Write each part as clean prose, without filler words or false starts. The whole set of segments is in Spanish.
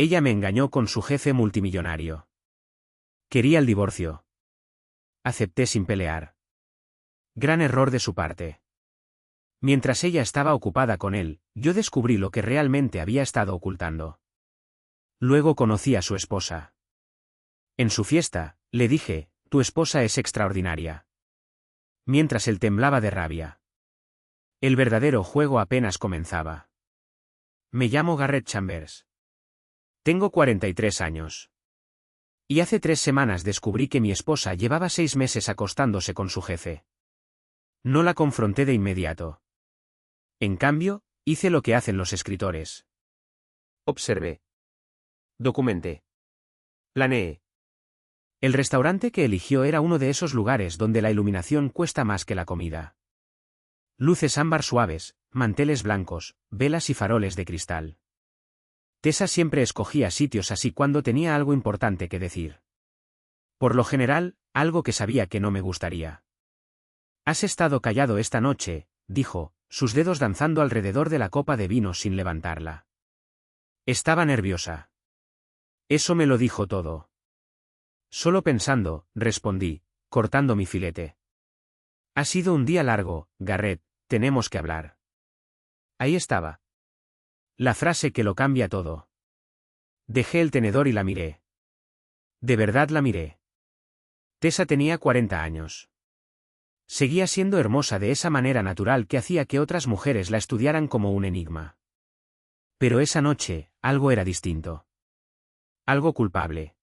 Ella me engañó con su jefe multimillonario. Quería el divorcio. Acepté sin pelear. Gran error de su parte. Mientras ella estaba ocupada con él, yo descubrí lo que realmente había estado ocultando. Luego conocí a su esposa. En su fiesta, le dije, tu esposa es extraordinaria. Mientras él temblaba de rabia. El verdadero juego apenas comenzaba. Me llamo Garrett Chambers. Tengo 43 años. Y hace 3 semanas descubrí que mi esposa llevaba 6 meses acostándose con su jefe. No la confronté de inmediato. En cambio, hice lo que hacen los escritores. Observé. Documenté. Planeé. El restaurante que eligió era uno de esos lugares donde la iluminación cuesta más que la comida. Luces ámbar suaves, manteles blancos, velas y faroles de cristal. Tessa siempre escogía sitios así cuando tenía algo importante que decir. Por lo general, algo que sabía que no me gustaría. Has estado callado esta noche, dijo, sus dedos danzando alrededor de la copa de vino sin levantarla. Estaba nerviosa. Eso me lo dijo todo. Solo pensando, respondí, cortando mi filete. Ha sido un día largo, Garrett, tenemos que hablar. Ahí estaba. La frase que lo cambia todo. Dejé el tenedor y la miré. De verdad la miré. Tessa tenía 40 años. Seguía siendo hermosa de esa manera natural que hacía que otras mujeres la estudiaran como un enigma. Pero esa noche, algo era distinto. Algo culpable.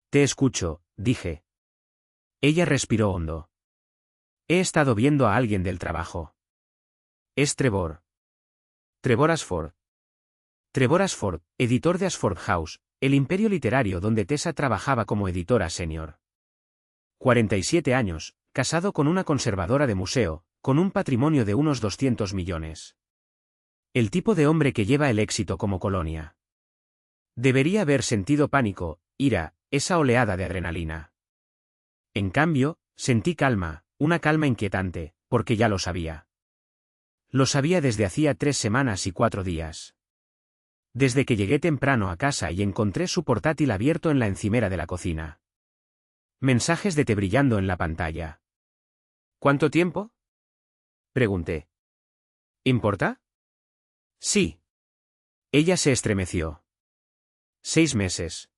Te escucho, dije. Ella respiró hondo. He estado viendo a alguien del trabajo. Es Trevor. Trevor Ashford. Trevor Ashford, editor de Ashford House, el imperio literario donde Tessa trabajaba como editora senior. 47 años, casado con una conservadora de museo, con un patrimonio de unos 200 millones. El tipo de hombre que lleva el éxito como colonia. Debería haber sentido pánico, ira, esa oleada de adrenalina. En cambio, sentí calma, una calma inquietante, porque ya lo sabía. Lo sabía desde hacía 3 semanas y 4 días. Desde que llegué temprano a casa y encontré su portátil abierto en la encimera de la cocina. Mensajes de té brillando en la pantalla. ¿Cuánto tiempo? Pregunté. ¿Importa? Sí. Ella se estremeció. 6 meses.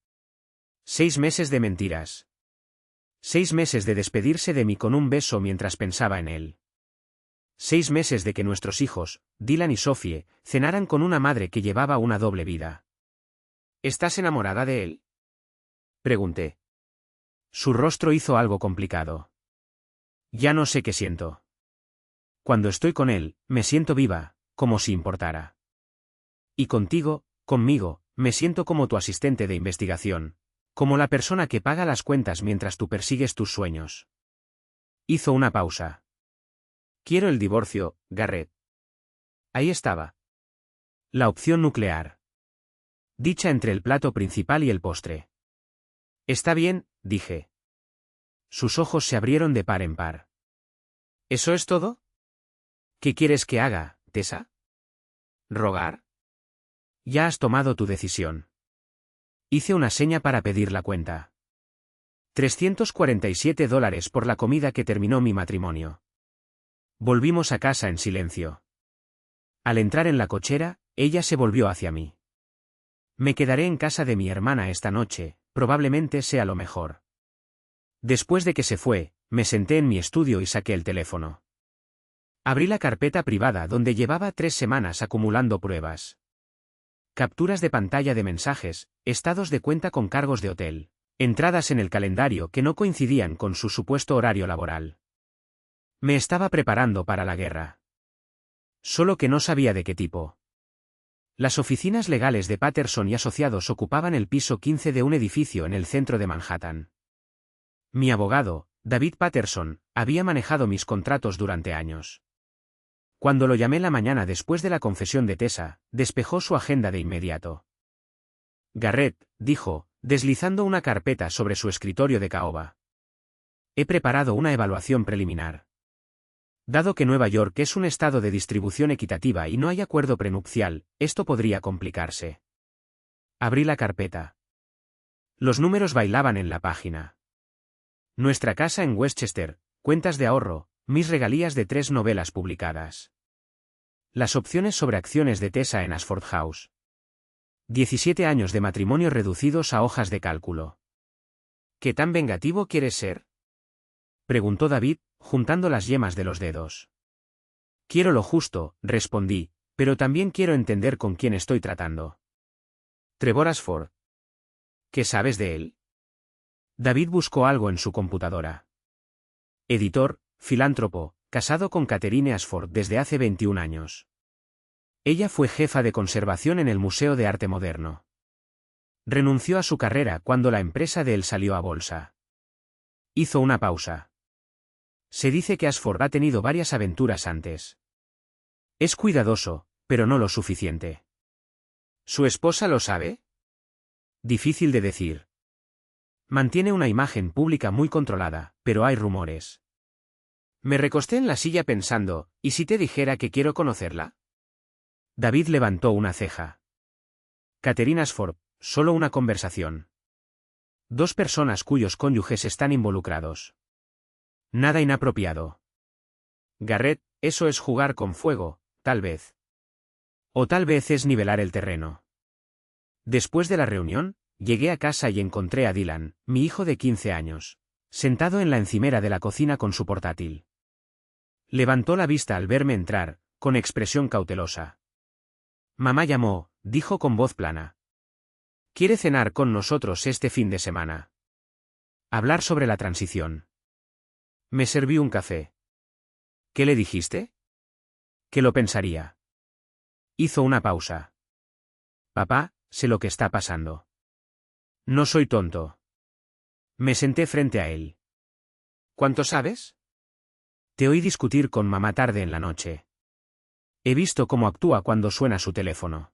6 meses de mentiras. 6 meses de despedirse de mí con un beso mientras pensaba en él. 6 meses de que nuestros hijos, Dylan y Sophie, cenaran con una madre que llevaba una doble vida. ¿Estás enamorada de él? Pregunté. Su rostro hizo algo complicado. Ya no sé qué siento. Cuando estoy con él, me siento viva, como si importara. Y contigo, conmigo, me siento como tu asistente de investigación, como la persona que paga las cuentas mientras tú persigues tus sueños. Hizo una pausa. Quiero el divorcio, Garrett. Ahí estaba. La opción nuclear. Dicha entre el plato principal y el postre. Está bien, dije. Sus ojos se abrieron de par en par. ¿Eso es todo? ¿Qué quieres que haga, Tessa? ¿Rogar? Ya has tomado tu decisión. Hice una seña para pedir la cuenta. $347 por la comida que terminó mi matrimonio. Volvimos a casa en silencio. Al entrar en la cochera, ella se volvió hacia mí. Me quedaré en casa de mi hermana esta noche, probablemente sea lo mejor. Después de que se fue, me senté en mi estudio y saqué el teléfono. Abrí la carpeta privada donde llevaba 3 semanas acumulando pruebas. Capturas de pantalla de mensajes, estados de cuenta con cargos de hotel, entradas en el calendario que no coincidían con su supuesto horario laboral. Me estaba preparando para la guerra. Solo que no sabía de qué tipo. Las oficinas legales de Patterson y Asociados ocupaban el piso 15 de un edificio en el centro de Manhattan. Mi abogado, David Patterson, había manejado mis contratos durante años. Cuando lo llamé la mañana después de la confesión de Tessa, despejó su agenda de inmediato. Garrett, dijo, deslizando una carpeta sobre su escritorio de caoba. He preparado una evaluación preliminar. Dado que Nueva York es un estado de distribución equitativa y no hay acuerdo prenupcial, esto podría complicarse. Abrí la carpeta. Los números bailaban en la página. Nuestra casa en Westchester, cuentas de ahorro, mis regalías de 3 novelas publicadas. Las opciones sobre acciones de Tessa en Ashford House. 17 años de matrimonio reducidos a hojas de cálculo. ¿Qué tan vengativo quieres ser? Preguntó David, juntando las yemas de los dedos. Quiero lo justo, respondí, pero también quiero entender con quién estoy tratando. Trevor Ashford. ¿Qué sabes de él? David buscó algo en su computadora. Editor, filántropo, casado con Catherine Ashford desde hace 21 años. Ella fue jefa de conservación en el Museo de Arte Moderno. Renunció a su carrera cuando la empresa de él salió a bolsa. Hizo una pausa. Se dice que Ashford ha tenido varias aventuras antes. Es cuidadoso, pero no lo suficiente. ¿Su esposa lo sabe? Difícil de decir. Mantiene una imagen pública muy controlada, pero hay rumores. Me recosté en la silla pensando, ¿y si te dijera que quiero conocerla? David levantó una ceja. Catherine Ashford, solo una conversación. 2 personas cuyos cónyuges están involucrados. Nada inapropiado. Garrett, eso es jugar con fuego, tal vez. O tal vez es nivelar el terreno. Después de la reunión, llegué a casa y encontré a Dylan, mi hijo de 15 años, sentado en la encimera de la cocina con su portátil. Levantó la vista al verme entrar, con expresión cautelosa. Mamá llamó, dijo con voz plana. ¿Quiere cenar con nosotros este fin de semana? Hablar sobre la transición. Me serví un café. ¿Qué le dijiste? Que lo pensaría. Hizo una pausa. Papá, sé lo que está pasando. No soy tonto. Me senté frente a él. ¿Cuánto sabes? Te oí discutir con mamá tarde en la noche. He visto cómo actúa cuando suena su teléfono.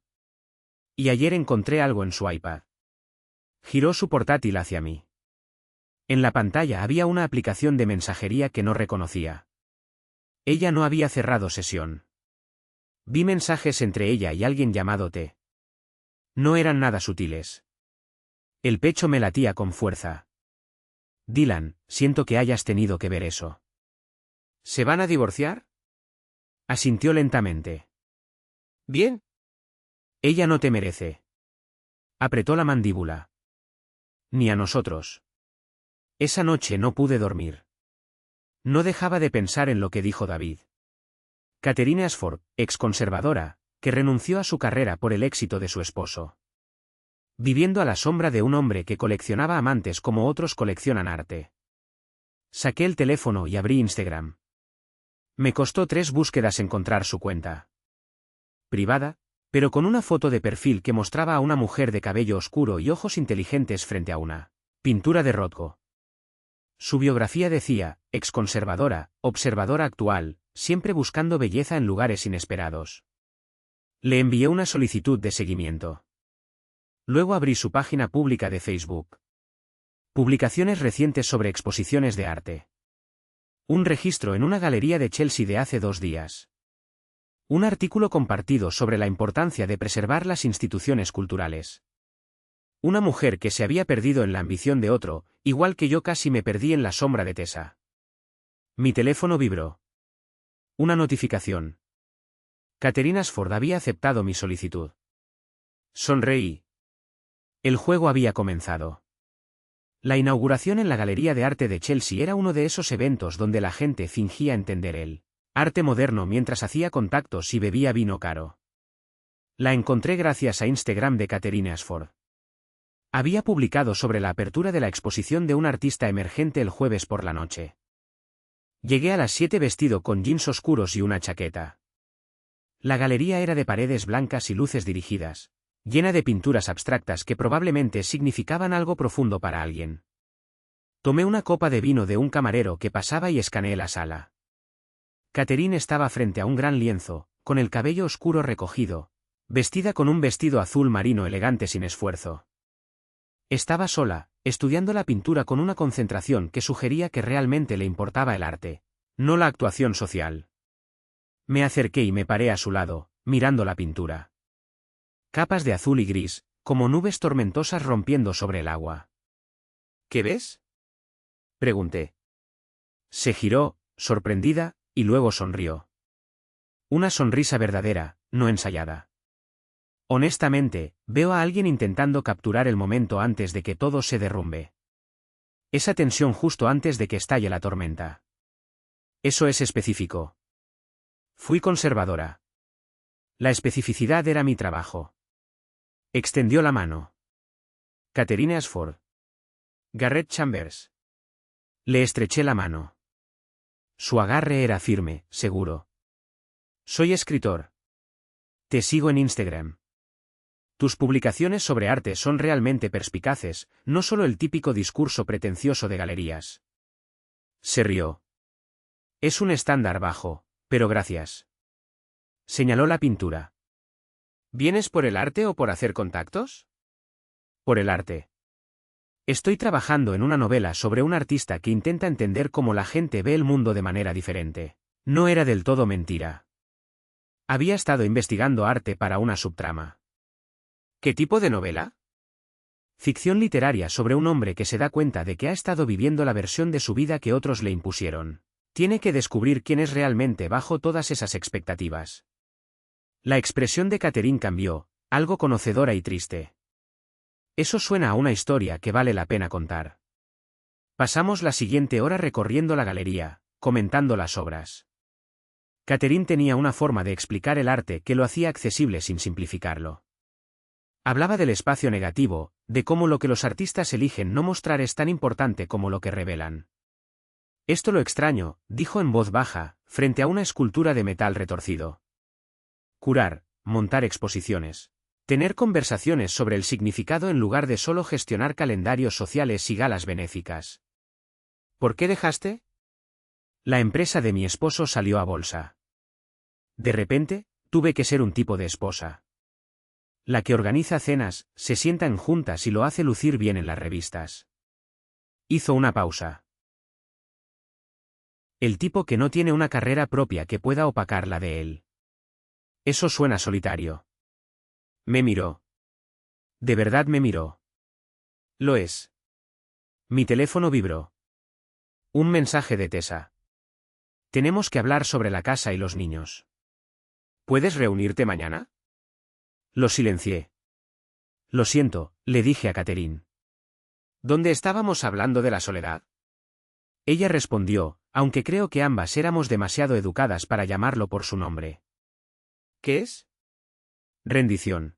Y ayer encontré algo en su iPad. Giró su portátil hacia mí. En la pantalla había una aplicación de mensajería que no reconocía. Ella no había cerrado sesión. Vi mensajes entre ella y alguien llamado T. No eran nada sutiles. El pecho me latía con fuerza. Dylan, siento que hayas tenido que ver eso. ¿Se van a divorciar? Asintió lentamente. Bien. Ella no te merece. Apretó la mandíbula. Ni a nosotros. Esa noche no pude dormir. No dejaba de pensar en lo que dijo David. Catherine Ashford, exconservadora, que renunció a su carrera por el éxito de su esposo. Viviendo a la sombra de un hombre que coleccionaba amantes como otros coleccionan arte. Saqué el teléfono y abrí Instagram. Me costó 3 búsquedas encontrar su cuenta. Privada, pero con una foto de perfil que mostraba a una mujer de cabello oscuro y ojos inteligentes frente a una pintura de Rothko. Su biografía decía, exconservadora, observadora actual, siempre buscando belleza en lugares inesperados. Le envié una solicitud de seguimiento. Luego abrí su página pública de Facebook. Publicaciones recientes sobre exposiciones de arte. Un registro en una galería de Chelsea de hace 2 días. Un artículo compartido sobre la importancia de preservar las instituciones culturales. Una mujer que se había perdido en la ambición de otro, igual que yo casi me perdí en la sombra de Tessa. Mi teléfono vibró. Una notificación. Catherine Ashford había aceptado mi solicitud. Sonreí. El juego había comenzado. La inauguración en la Galería de Arte de Chelsea era uno de esos eventos donde la gente fingía entender el arte moderno mientras hacía contactos y bebía vino caro. La encontré gracias a Instagram de Catherine Ashford. Había publicado sobre la apertura de la exposición de un artista emergente el jueves por la noche. Llegué a las 7 vestido con jeans oscuros y una chaqueta. La galería era de paredes blancas y luces dirigidas, llena de pinturas abstractas que probablemente significaban algo profundo para alguien. Tomé una copa de vino de un camarero que pasaba y escaneé la sala. Catherine estaba frente a un gran lienzo, con el cabello oscuro recogido, vestida con un vestido azul marino elegante sin esfuerzo. Estaba sola, estudiando la pintura con una concentración que sugería que realmente le importaba el arte, no la actuación social. Me acerqué y me paré a su lado, mirando la pintura. Capas de azul y gris, como nubes tormentosas rompiendo sobre el agua. ¿Qué ves? Pregunté. Se giró, sorprendida, y luego sonrió. Una sonrisa verdadera, no ensayada. Honestamente, veo a alguien intentando capturar el momento antes de que todo se derrumbe. Esa tensión justo antes de que estalle la tormenta. Eso es específico. Fui conservadora. La especificidad era mi trabajo. Extendió la mano. Catherine Ashford. Garrett Chambers. Le estreché la mano. Su agarre era firme, seguro. Soy escritor. Te sigo en Instagram. Tus publicaciones sobre arte son realmente perspicaces, no solo el típico discurso pretencioso de galerías. Se rió. Es un estándar bajo, pero gracias. Señaló la pintura. ¿Vienes por el arte o por hacer contactos? Por el arte. Estoy trabajando en una novela sobre un artista que intenta entender cómo la gente ve el mundo de manera diferente. No era del todo mentira. Había estado investigando arte para una subtrama. ¿Qué tipo de novela? Ficción literaria sobre un hombre que se da cuenta de que ha estado viviendo la versión de su vida que otros le impusieron. Tiene que descubrir quién es realmente bajo todas esas expectativas. La expresión de Catherine cambió, algo conocedora y triste. Eso suena a una historia que vale la pena contar. Pasamos la siguiente hora recorriendo la galería, comentando las obras. Catherine tenía una forma de explicar el arte que lo hacía accesible sin simplificarlo. Hablaba del espacio negativo, de cómo lo que los artistas eligen no mostrar es tan importante como lo que revelan. Esto lo extraño, dijo en voz baja, frente a una escultura de metal retorcido. Curar, montar exposiciones. Tener conversaciones sobre el significado en lugar de solo gestionar calendarios sociales y galas benéficas. ¿Por qué dejaste? La empresa de mi esposo salió a bolsa. De repente, tuve que ser un tipo de esposa. La que organiza cenas, se sienta en juntas y lo hace lucir bien en las revistas. Hizo una pausa. El tipo que no tiene una carrera propia que pueda opacar la de él. Eso suena solitario. Me miró. De verdad me miró. Lo es. Mi teléfono vibró. Un mensaje de Tessa. Tenemos que hablar sobre la casa y los niños. ¿Puedes reunirte mañana? Lo silencié. Lo siento, le dije a Catherine. ¿Dónde estábamos hablando de la soledad? Ella respondió, aunque creo que ambas éramos demasiado educadas para llamarlo por su nombre. ¿Qué es? Rendición.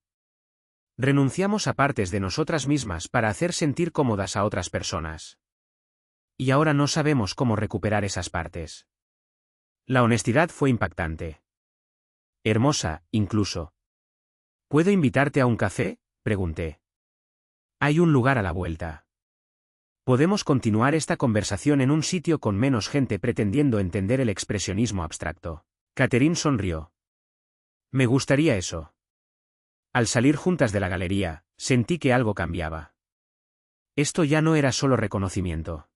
Renunciamos a partes de nosotras mismas para hacer sentir cómodas a otras personas. Y ahora no sabemos cómo recuperar esas partes. La honestidad fue impactante. Hermosa, incluso. ¿Puedo invitarte a un café?, pregunté. Hay un lugar a la vuelta. Podemos continuar esta conversación en un sitio con menos gente pretendiendo entender el expresionismo abstracto. Catherine sonrió. Me gustaría eso. Al salir juntas de la galería, sentí que algo cambiaba. Esto ya no era solo reconocimiento.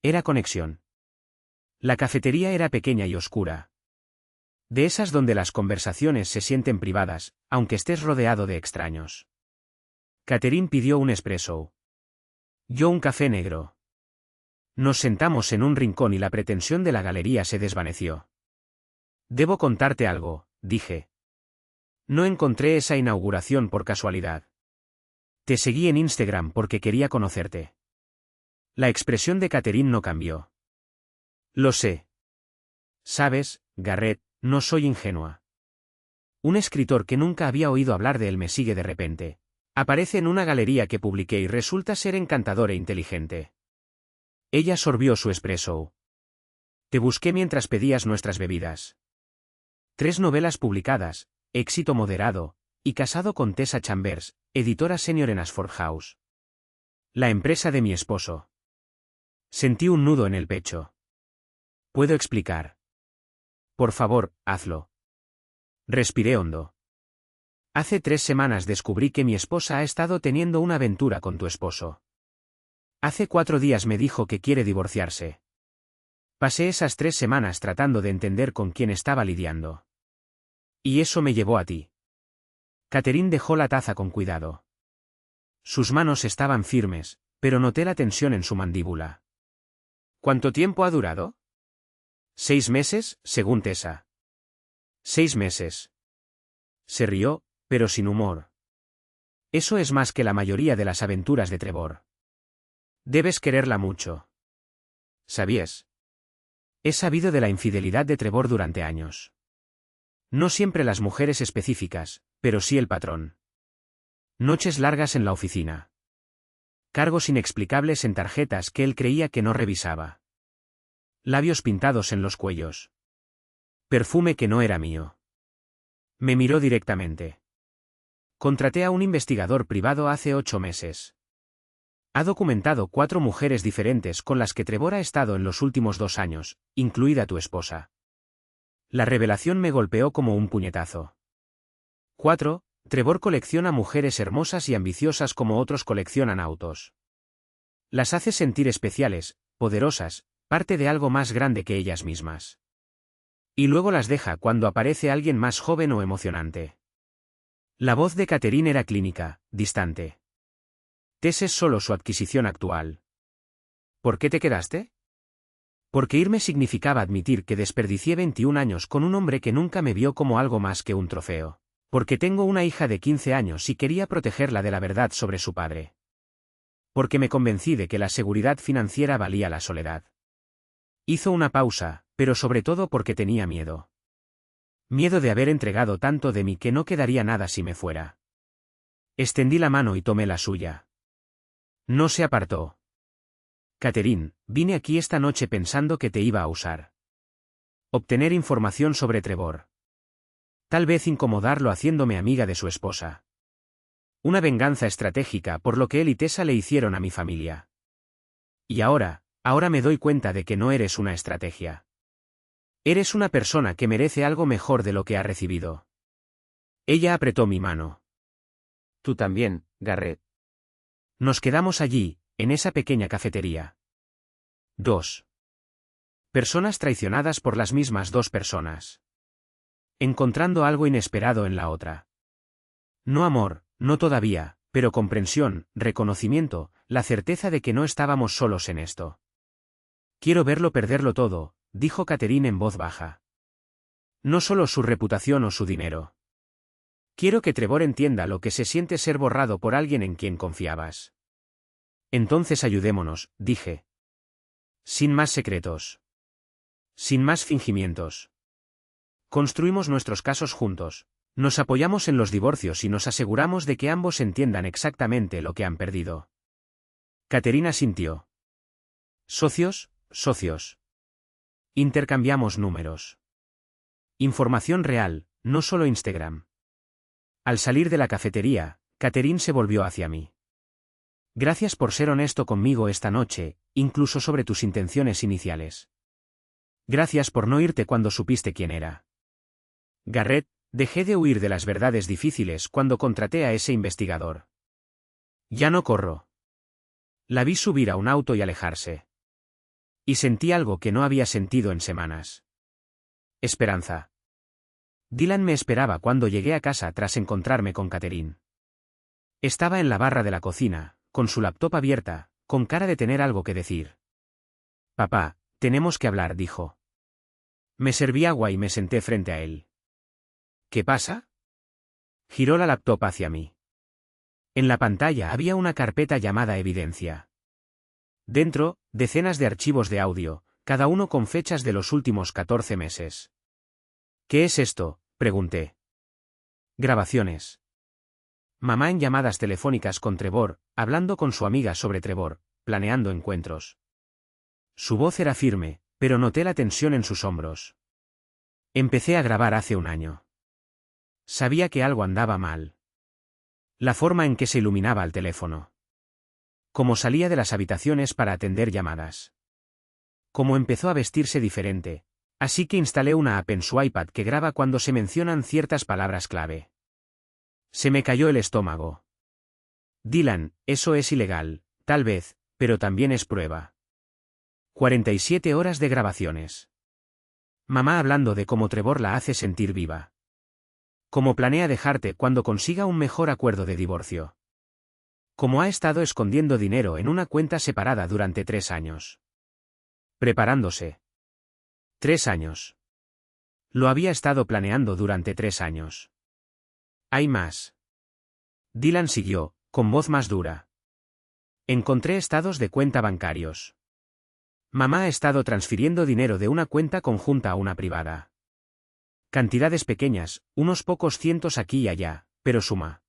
Era conexión. La cafetería era pequeña y oscura. De esas donde las conversaciones se sienten privadas, aunque estés rodeado de extraños. Catherine pidió un espresso. Yo un café negro. Nos sentamos en un rincón y la pretensión de la galería se desvaneció. Debo contarte algo, dije. No encontré esa inauguración por casualidad. Te seguí en Instagram porque quería conocerte. La expresión de Catherine no cambió. Lo sé. Sabes, Garrett, no soy ingenua. Un escritor que nunca había oído hablar de él me sigue de repente. Aparece en una galería que publiqué y resulta ser encantador e inteligente. Ella sorbió su espresso. Te busqué mientras pedías nuestras bebidas. 3 novelas publicadas, éxito moderado, y casado con Tessa Chambers, editora senior en Ashford House. La empresa de mi esposo. Sentí un nudo en el pecho. ¿Puedo explicar? Por favor, hazlo. Respiré hondo. Hace 3 semanas descubrí que mi esposa ha estado teniendo una aventura con tu esposo. Hace 4 días me dijo que quiere divorciarse. Pasé esas 3 semanas tratando de entender con quién estaba lidiando. Y eso me llevó a ti. Catherine dejó la taza con cuidado. Sus manos estaban firmes, pero noté la tensión en su mandíbula. ¿Cuánto tiempo ha durado? 6 meses, según Tessa. 6 meses. Se rió, pero sin humor. Eso es más que la mayoría de las aventuras de Trevor. Debes quererla mucho. ¿Sabías? He sabido de la infidelidad de Trevor durante años. No siempre las mujeres específicas, pero sí el patrón. Noches largas en la oficina. Cargos inexplicables en tarjetas que él creía que no revisaba. Labios pintados en los cuellos. Perfume que no era mío. Me miró directamente. Contraté a un investigador privado hace 8 meses. Ha documentado 4 mujeres diferentes con las que Trevor ha estado en los últimos 2 años, incluida tu esposa. La revelación me golpeó como un puñetazo. 4. Trevor colecciona mujeres hermosas y ambiciosas como otros coleccionan autos. Las hace sentir especiales, poderosas, parte de algo más grande que ellas mismas. Y luego las deja cuando aparece alguien más joven o emocionante. La voz de Catherine era clínica, distante. Tess es solo su adquisición actual. ¿Por qué te quedaste? Porque irme significaba admitir que desperdicié 21 años con un hombre que nunca me vio como algo más que un trofeo. Porque tengo una hija de 15 años y quería protegerla de la verdad sobre su padre. Porque me convencí de que la seguridad financiera valía la soledad. Hizo una pausa, pero sobre todo porque tenía miedo. Miedo de haber entregado tanto de mí que no quedaría nada si me fuera. Extendí la mano y tomé la suya. No se apartó. Catherine, vine aquí esta noche pensando que te iba a usar. Obtener información sobre Trevor. Tal vez incomodarlo haciéndome amiga de su esposa. Una venganza estratégica por lo que él y Tessa le hicieron a mi familia. Y ahora me doy cuenta de que no eres una estrategia. Eres una persona que merece algo mejor de lo que ha recibido. Ella apretó mi mano. Tú también, Garrett. Nos quedamos allí, en esa pequeña cafetería. 2. Personas traicionadas por las mismas 2 personas. Encontrando algo inesperado en la otra. No amor, no todavía, pero comprensión, reconocimiento, la certeza de que no estábamos solos en esto. Quiero verlo perderlo todo, dijo Catherine en voz baja. No solo su reputación o su dinero. Quiero que Trevor entienda lo que se siente ser borrado por alguien en quien confiabas. Entonces ayudémonos, dije. Sin más secretos. Sin más fingimientos. Construimos nuestros casos juntos. Nos apoyamos en los divorcios y nos aseguramos de que ambos entiendan exactamente lo que han perdido. Catherine asintió. Socios, socios. Intercambiamos números. Información real, no solo Instagram. Al salir de la cafetería, Catherine se volvió hacia mí. Gracias por ser honesto conmigo esta noche, incluso sobre tus intenciones iniciales. Gracias por no irte cuando supiste quién era. Garrett, dejé de huir de las verdades difíciles cuando contraté a ese investigador. Ya no corro. La vi subir a un auto y alejarse. Y sentí algo que no había sentido en semanas. Esperanza. Dylan me esperaba cuando llegué a casa tras encontrarme con Catherine. Estaba en la barra de la cocina, con su laptop abierta, con cara de tener algo que decir. Papá, tenemos que hablar, dijo. Me serví agua y me senté frente a él. ¿Qué pasa? Giró la laptop hacia mí. En la pantalla había una carpeta llamada Evidencia. Dentro, decenas de archivos de audio, cada uno con fechas de los últimos 14 meses. ¿Qué es esto?, pregunté. Grabaciones. Mamá en llamadas telefónicas con Trevor, hablando con su amiga sobre Trevor, planeando encuentros. Su voz era firme, pero noté la tensión en sus hombros. Empecé a grabar hace un año. Sabía que algo andaba mal. La forma en que se iluminaba el teléfono. Cómo salía de las habitaciones para atender llamadas. Cómo empezó a vestirse diferente, así que instalé una app en su iPad que graba cuando se mencionan ciertas palabras clave. Se me cayó el estómago. Dylan, eso es ilegal, tal vez, pero también es prueba. 47 horas de grabaciones. Mamá hablando de cómo Trevor la hace sentir viva. Cómo planea dejarte cuando consiga un mejor acuerdo de divorcio. Como ha estado escondiendo dinero en una cuenta separada durante 3 años. Preparándose. 3 años. Lo había estado planeando durante 3 años. Hay más. Dylan siguió, con voz más dura. Encontré estados de cuenta bancarios. Mamá ha estado transfiriendo dinero de una cuenta conjunta a una privada. Cantidades pequeñas, unos pocos cientos aquí y allá, pero suma.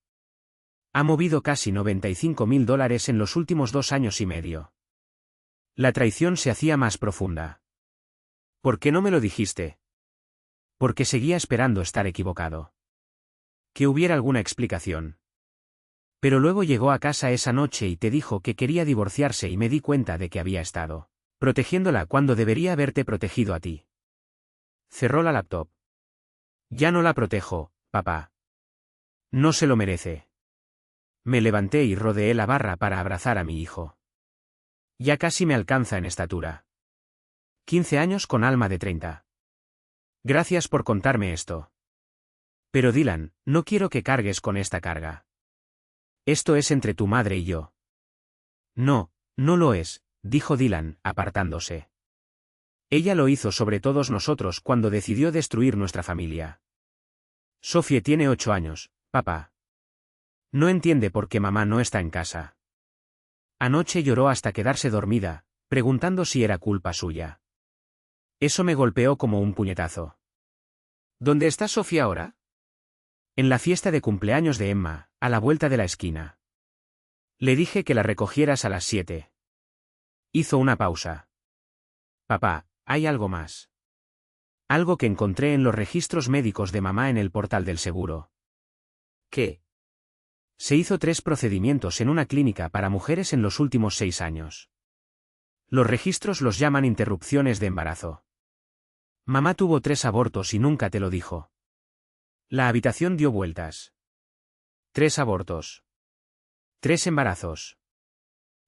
Ha movido casi $95.000 en los últimos 2 años y medio. La traición se hacía más profunda. ¿Por qué no me lo dijiste? Porque seguía esperando estar equivocado. Que hubiera alguna explicación. Pero luego llegó a casa esa noche y te dijo que quería divorciarse y me di cuenta de que había estado protegiéndola cuando debería haberte protegido a ti. Cerró la laptop. Ya no la protejo, papá. No se lo merece. Me levanté y rodeé la barra para abrazar a mi hijo. Ya casi me alcanza en estatura. 15 años con alma de 30. Gracias por contarme esto. Pero Dylan, no quiero que cargues con esta carga. Esto es entre tu madre y yo. No, no lo es, dijo Dylan, apartándose. Ella lo hizo sobre todos nosotros cuando decidió destruir nuestra familia. Sophie tiene 8 años, papá. No entiende por qué mamá no está en casa. Anoche lloró hasta quedarse dormida, preguntando si era culpa suya. Eso me golpeó como un puñetazo. ¿Dónde está Sophie ahora? En la fiesta de cumpleaños de Emma, a la vuelta de la esquina. Le dije que la recogieras a las 7. Hizo una pausa. Papá, hay algo más. Algo que encontré en los registros médicos de mamá en el portal del seguro. ¿Qué? Se hizo 3 procedimientos en una clínica para mujeres en los últimos 6 años. Los registros los llaman interrupciones de embarazo. Mamá tuvo 3 abortos y nunca te lo dijo. La habitación dio vueltas. 3 abortos. 3 embarazos.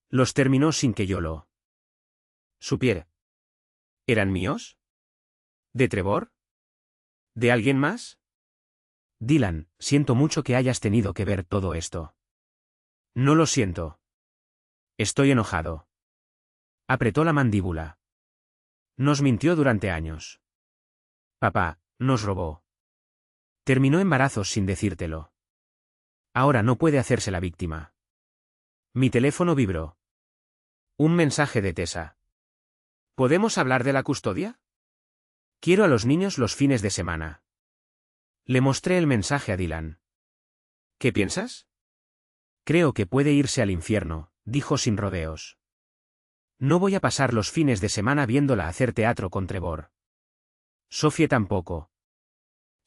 Los terminó sin que yo lo supiera. ¿Eran míos? ¿De Trevor? ¿De alguien más? Dylan, siento mucho que hayas tenido que ver todo esto. No lo siento. Estoy enojado. Apretó la mandíbula. Nos mintió durante años. Papá, nos robó. Terminó embarazos sin decírtelo. Ahora no puede hacerse la víctima. Mi teléfono vibró. Un mensaje de Tessa. ¿Podemos hablar de la custodia? Quiero a los niños los fines de semana. Le mostré el mensaje a Dylan. ¿Qué piensas? Creo que puede irse al infierno, dijo sin rodeos. No voy a pasar los fines de semana viéndola hacer teatro con Trevor. Sophie tampoco.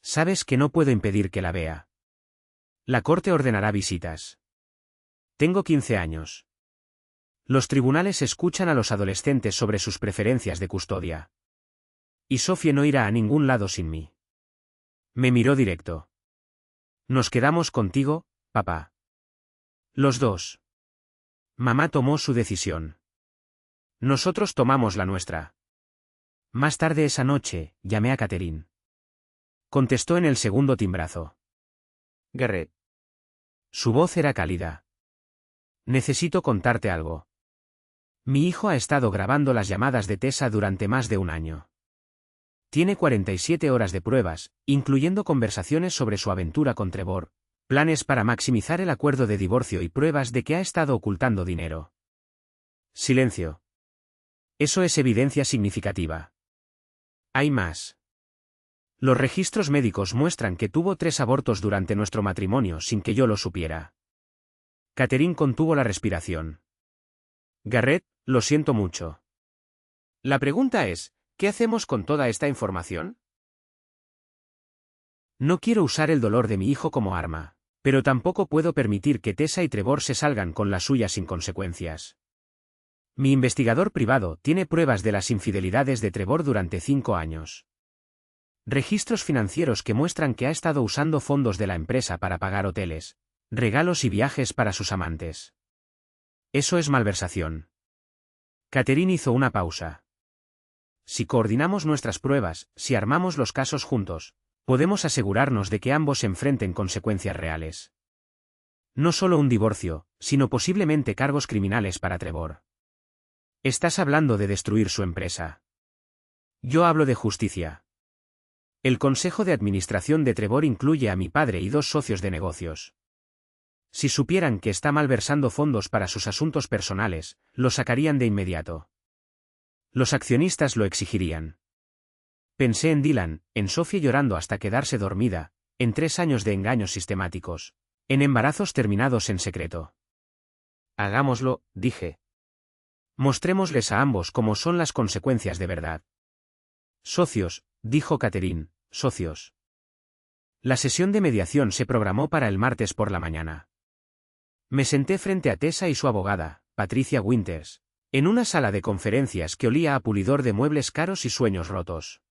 Sabes que no puedo impedir que la vea. La corte ordenará visitas. Tengo 15 años. Los tribunales escuchan a los adolescentes sobre sus preferencias de custodia. Y Sophie no irá a ningún lado sin mí. Me miró directo. Nos quedamos contigo, papá. Los dos. Mamá tomó su decisión. Nosotros tomamos la nuestra. Más tarde esa noche, llamé a Catherine. Contestó en el segundo timbrazo. Garrett. Su voz era cálida. Necesito contarte algo. Mi hijo ha estado grabando las llamadas de Tessa durante más de un año. Tiene 47 horas de pruebas, incluyendo conversaciones sobre su aventura con Trevor, planes para maximizar el acuerdo de divorcio y pruebas de que ha estado ocultando dinero. Silencio. Eso es evidencia significativa. Hay más. Los registros médicos muestran que tuvo 3 abortos durante nuestro matrimonio sin que yo lo supiera. Catherine contuvo la respiración. Garrett, lo siento mucho. La pregunta es, ¿qué hacemos con toda esta información? No quiero usar el dolor de mi hijo como arma, pero tampoco puedo permitir que Tessa y Trevor se salgan con la suya sin consecuencias. Mi investigador privado tiene pruebas de las infidelidades de Trevor durante 5 años. Registros financieros que muestran que ha estado usando fondos de la empresa para pagar hoteles, regalos y viajes para sus amantes. Eso es malversación. Catherine hizo una pausa. Si coordinamos nuestras pruebas, si armamos los casos juntos, podemos asegurarnos de que ambos enfrenten consecuencias reales. No solo un divorcio, sino posiblemente cargos criminales para Trevor. Estás hablando de destruir su empresa. Yo hablo de justicia. El consejo de administración de Trevor incluye a mi padre y 2 socios de negocios. Si supieran que está malversando fondos para sus asuntos personales, lo sacarían de inmediato. Los accionistas lo exigirían. Pensé en Dylan, en Sophie llorando hasta quedarse dormida, en 3 años de engaños sistemáticos, en embarazos terminados en secreto. Hagámoslo, dije. Mostrémosles a ambos cómo son las consecuencias de verdad. Socios, dijo Catherine, socios. La sesión de mediación se programó para el martes por la mañana. Me senté frente a Tessa y su abogada, Patricia Winters, en una sala de conferencias que olía a pulidor de muebles caros y sueños rotos.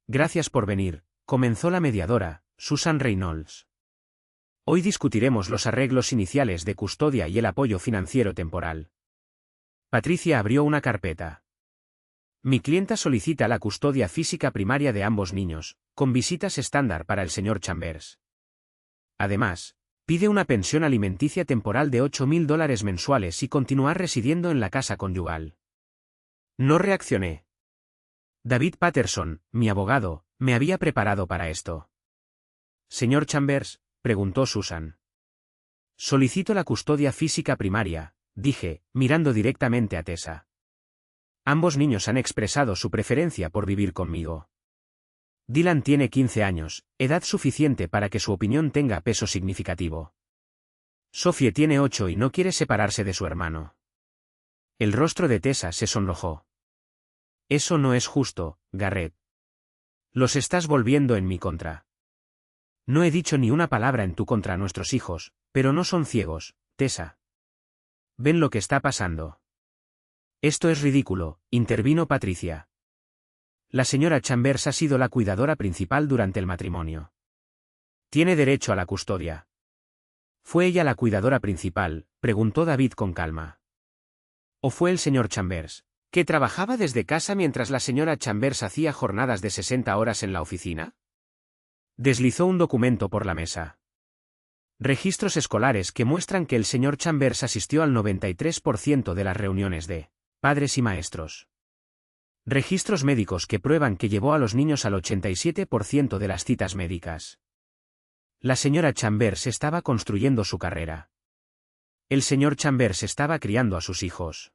Gracias por venir, comenzó la mediadora, Susan Reynolds. Hoy discutiremos los arreglos iniciales de custodia y el apoyo financiero temporal. Patricia abrió una carpeta. Mi clienta solicita la custodia física primaria de ambos niños, con visitas estándar para el señor Chambers. Además, pide una pensión alimenticia temporal de $8,000 mensuales y continuar residiendo en la casa conyugal. No reaccioné. David Patterson, mi abogado, me había preparado para esto. Señor Chambers, preguntó Susan. Solicito la custodia física primaria, dije, mirando directamente a Tessa. Ambos niños han expresado su preferencia por vivir conmigo. Dylan tiene 15 años, edad suficiente para que su opinión tenga peso significativo. Sophie tiene 8 y no quiere separarse de su hermano. El rostro de Tessa se sonrojó. Eso no es justo, Garrett. Los estás volviendo en mi contra. No he dicho ni una palabra en tu contra a nuestros hijos, pero no son ciegos, Tessa. ¿Ven lo que está pasando? Esto es ridículo, intervino Patricia. La señora Chambers ha sido la cuidadora principal durante el matrimonio. Tiene derecho a la custodia. ¿Fue ella la cuidadora principal?, preguntó David con calma. ¿O fue el señor Chambers, que trabajaba desde casa mientras la señora Chambers hacía jornadas de 60 horas en la oficina? Deslizó un documento por la mesa. Registros escolares que muestran que el señor Chambers asistió al 93% de las reuniones de padres y maestros. Registros médicos que prueban que llevó a los niños al 87% de las citas médicas. La señora Chambers estaba construyendo su carrera. El señor Chambers estaba criando a sus hijos.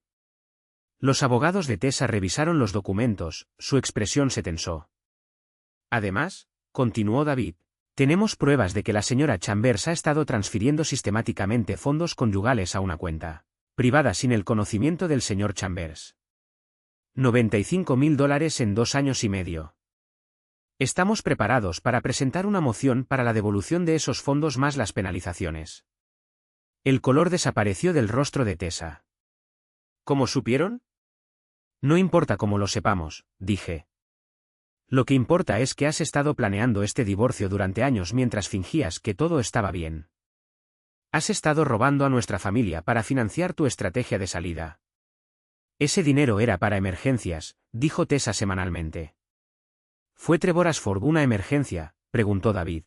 Los abogados de Tessa revisaron los documentos, su expresión se tensó. Además, continuó David, tenemos pruebas de que la señora Chambers ha estado transfiriendo sistemáticamente fondos conyugales a una cuenta privada sin el conocimiento del señor Chambers. $95,000 en 2 años y medio. Estamos preparados para presentar una moción para la devolución de esos fondos más las penalizaciones. El color desapareció del rostro de Tessa. ¿Cómo supieron? No importa cómo lo sepamos, dije. Lo que importa es que has estado planeando este divorcio durante años mientras fingías que todo estaba bien. Has estado robando a nuestra familia para financiar tu estrategia de salida. Ese dinero era para emergencias, dijo Tessa semanalmente. ¿Fue Trevor Ashford una emergencia?, preguntó David.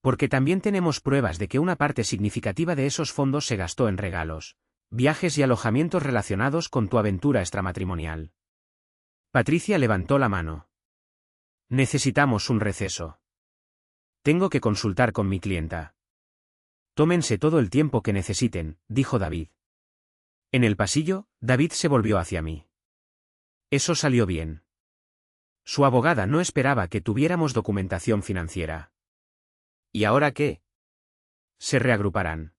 Porque también tenemos pruebas de que una parte significativa de esos fondos se gastó en regalos, viajes y alojamientos relacionados con tu aventura extramatrimonial. Patricia levantó la mano. Necesitamos un receso. Tengo que consultar con mi clienta. Tómense todo el tiempo que necesiten, dijo David. En el pasillo, David se volvió hacia mí. Eso salió bien. Su abogada no esperaba que tuviéramos documentación financiera. ¿Y ahora qué? Se reagruparán.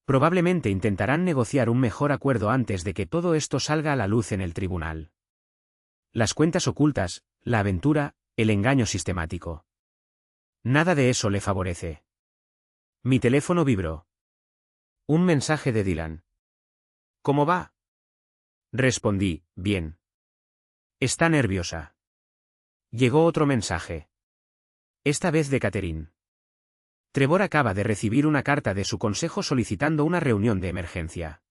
Probablemente intentarán negociar un mejor acuerdo antes de que todo esto salga a la luz en el tribunal. Las cuentas ocultas, la aventura, el engaño sistemático. Nada de eso le favorece. Mi teléfono vibró. Un mensaje de Dylan. ¿Cómo va? Respondí, bien. Está nerviosa. Llegó otro mensaje. Esta vez de Catherine. Trevor acaba de recibir una carta de su consejo solicitando una reunión de emergencia.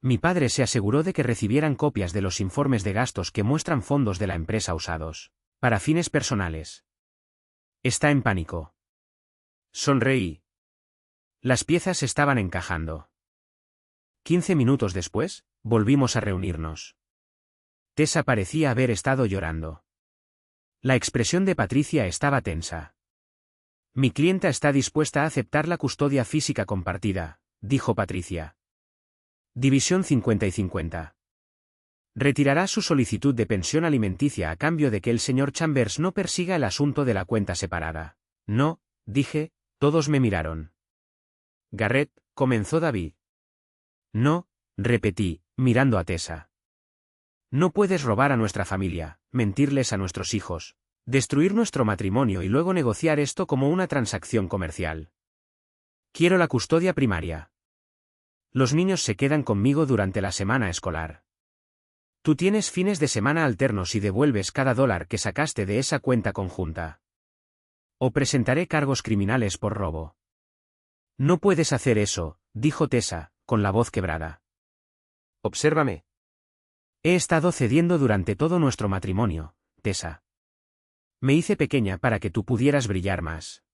Mi padre se aseguró de que recibieran copias de los informes de gastos que muestran fondos de la empresa usados para fines personales. Está en pánico. Sonreí. Las piezas estaban encajando. 15 minutos después, volvimos a reunirnos. Tessa parecía haber estado llorando. La expresión de Patricia estaba tensa. Mi clienta está dispuesta a aceptar la custodia física compartida, dijo Patricia. División 50 y 50. Retirará su solicitud de pensión alimenticia a cambio de que el señor Chambers no persiga el asunto de la cuenta separada. No, dije, todos me miraron. Garrett, comenzó David. No, repetí, mirando a Tessa. No puedes robar a nuestra familia, mentirles a nuestros hijos, destruir nuestro matrimonio y luego negociar esto como una transacción comercial. Quiero la custodia primaria. Los niños se quedan conmigo durante la semana escolar. Tú tienes fines de semana alternos y devuelves cada dólar que sacaste de esa cuenta conjunta. O presentaré cargos criminales por robo. No puedes hacer eso, dijo Tessa, con la voz quebrada. Obsérvame. He estado cediendo durante todo nuestro matrimonio, Tessa. Me hice pequeña para que tú pudieras brillar más.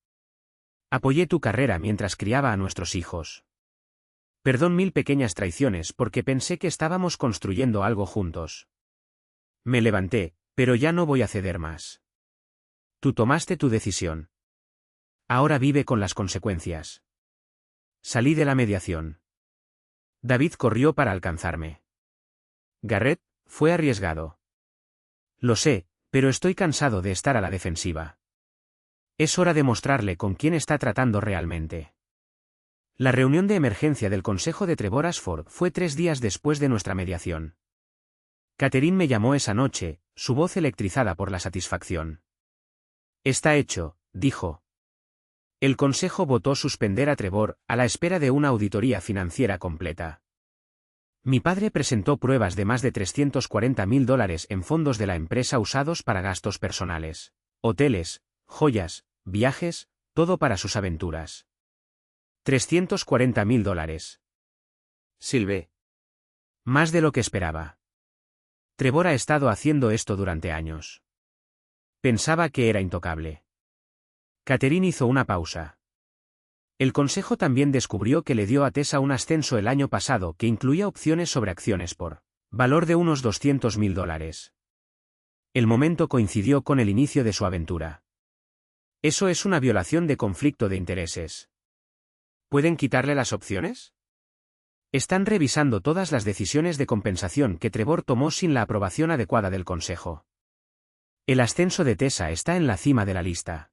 Apoyé tu carrera mientras criaba a nuestros hijos. Perdón 1000 pequeñas traiciones porque pensé que estábamos construyendo algo juntos. Me levanté, pero ya no voy a ceder más. Tú tomaste tu decisión. Ahora vive con las consecuencias. Salí de la mediación. David corrió para alcanzarme. Garrett, fue arriesgado. Lo sé, pero estoy cansado de estar a la defensiva. Es hora de mostrarle con quién está tratando realmente. La reunión de emergencia del Consejo de Trevor Ashford fue 3 días después de nuestra mediación. Catherine me llamó esa noche, su voz electrizada por la satisfacción. Está hecho, dijo. El Consejo votó suspender a Trevor, a la espera de una auditoría financiera completa. Mi padre presentó pruebas de más de $340.000 en fondos de la empresa usados para gastos personales, hoteles, joyas, viajes, todo para sus aventuras. $340.000. Silvé. Más de lo que esperaba. Trevor ha estado haciendo esto durante años. Pensaba que era intocable. Catherine hizo una pausa. El Consejo también descubrió que le dio a Tessa un ascenso el año pasado que incluía opciones sobre acciones por valor de unos $200.000. El momento coincidió con el inicio de su aventura. Eso es una violación de conflicto de intereses. ¿Pueden quitarle las opciones? Están revisando todas las decisiones de compensación que Trevor tomó sin la aprobación adecuada del Consejo. El ascenso de Tessa está en la cima de la lista.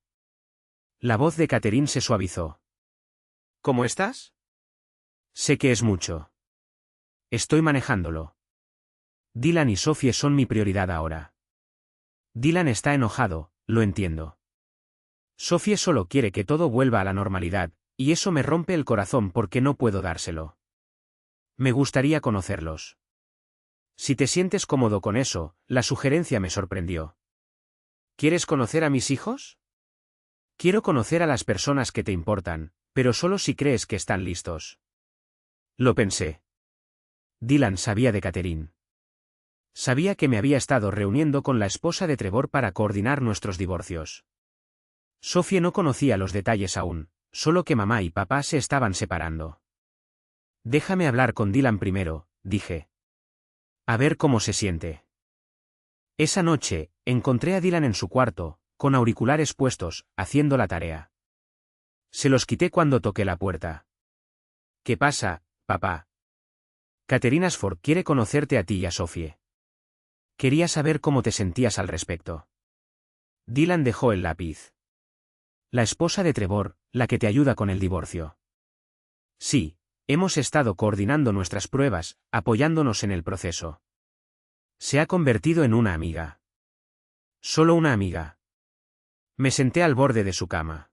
La voz de Catherine se suavizó. ¿Cómo estás? Sé que es mucho. Estoy manejándolo. Dylan y Sophie son mi prioridad ahora. Dylan está enojado, lo entiendo. Sophie solo quiere que todo vuelva a la normalidad, y eso me rompe el corazón porque no puedo dárselo. Me gustaría conocerlos. Si te sientes cómodo con eso, la sugerencia me sorprendió. ¿Quieres conocer a mis hijos? Quiero conocer a las personas que te importan, pero solo si crees que están listos. Lo pensé. Dylan sabía de Catherine. Sabía que me había estado reuniendo con la esposa de Trevor para coordinar nuestros divorcios. Sophie no conocía los detalles aún, solo que mamá y papá se estaban separando. Déjame hablar con Dylan primero, dije. A ver cómo se siente. Esa noche, encontré a Dylan en su cuarto, con auriculares puestos, haciendo la tarea. Se los quité cuando toqué la puerta. ¿Qué pasa, papá? Catherine Ashford quiere conocerte a ti y a Sophie. Quería saber cómo te sentías al respecto. Dylan dejó el lápiz. La esposa de Trevor, la que te ayuda con el divorcio. Sí, hemos estado coordinando nuestras pruebas, apoyándonos en el proceso. Se ha convertido en una amiga. Solo una amiga. Me senté al borde de su cama.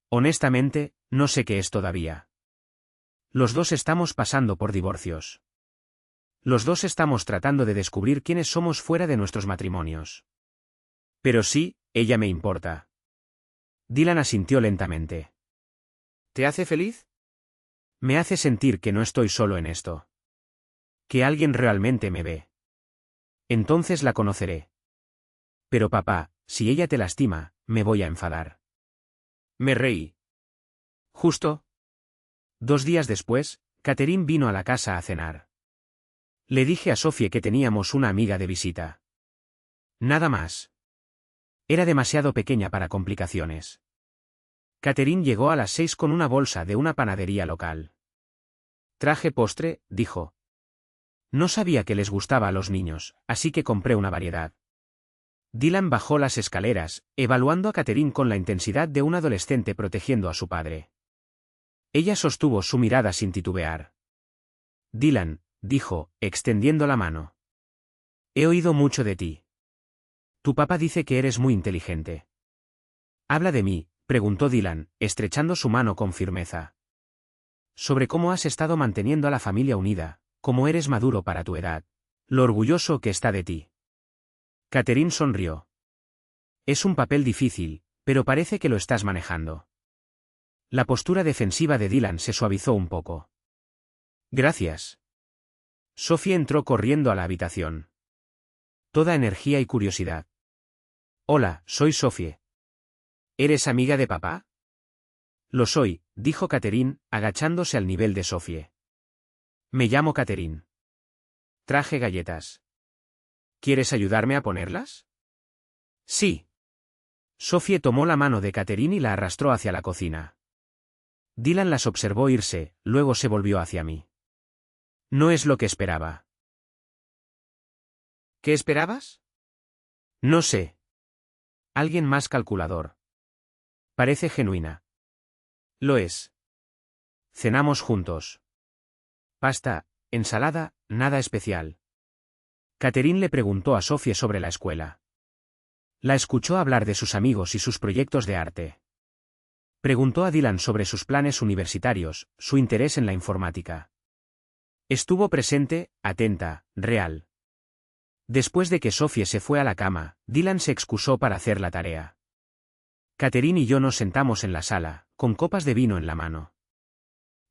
Honestamente, no sé qué es todavía. Los dos estamos pasando por divorcios. Los dos estamos tratando de descubrir quiénes somos fuera de nuestros matrimonios. Pero sí, ella me importa. Dylan asintió lentamente. ¿Te hace feliz? Me hace sentir que no estoy solo en esto. Que alguien realmente me ve. Entonces la conoceré. Pero papá, si ella te lastima, me voy a enfadar. Me reí. Justo. 2 días después, Catherine vino a la casa a cenar. Le dije a Sophie que teníamos una amiga de visita. Nada más. Era demasiado pequeña para complicaciones. Catherine llegó a las 6 con una bolsa de una panadería local. Traje postre, dijo. No sabía que les gustaba a los niños, así que compré una variedad. Dylan bajó las escaleras, evaluando a Catherine con la intensidad de un adolescente protegiendo a su padre. Ella sostuvo su mirada sin titubear. Dylan, dijo, extendiendo la mano. He oído mucho de ti. Tu papá dice que eres muy inteligente. Habla de mí, preguntó Dylan, estrechando su mano con firmeza. Sobre cómo has estado manteniendo a la familia unida, cómo eres maduro para tu edad, lo orgulloso que está de ti. Catherine sonrió. Es un papel difícil, pero parece que lo estás manejando. La postura defensiva de Dylan se suavizó un poco. Gracias. Sophie entró corriendo a la habitación. Toda energía y curiosidad. Hola, soy Sophie. ¿Eres amiga de papá? Lo soy, dijo Catherine, agachándose al nivel de Sophie. Me llamo Catherine. Traje galletas. ¿Quieres ayudarme a ponerlas? Sí. Sophie tomó la mano de Catherine y la arrastró hacia la cocina. Dylan las observó irse, luego se volvió hacia mí. No es lo que esperaba. ¿Qué esperabas? No sé. Alguien más calculador. Parece genuina. Lo es. Cenamos juntos. Pasta, ensalada, nada especial. Catherine le preguntó a Sophie sobre la escuela. La escuchó hablar de sus amigos y sus proyectos de arte. Preguntó a Dylan sobre sus planes universitarios, su interés en la informática. Estuvo presente, atenta, real. Después de que Sophie se fue a la cama, Dylan se excusó para hacer la tarea. Catherine y yo nos sentamos en la sala, con copas de vino en la mano.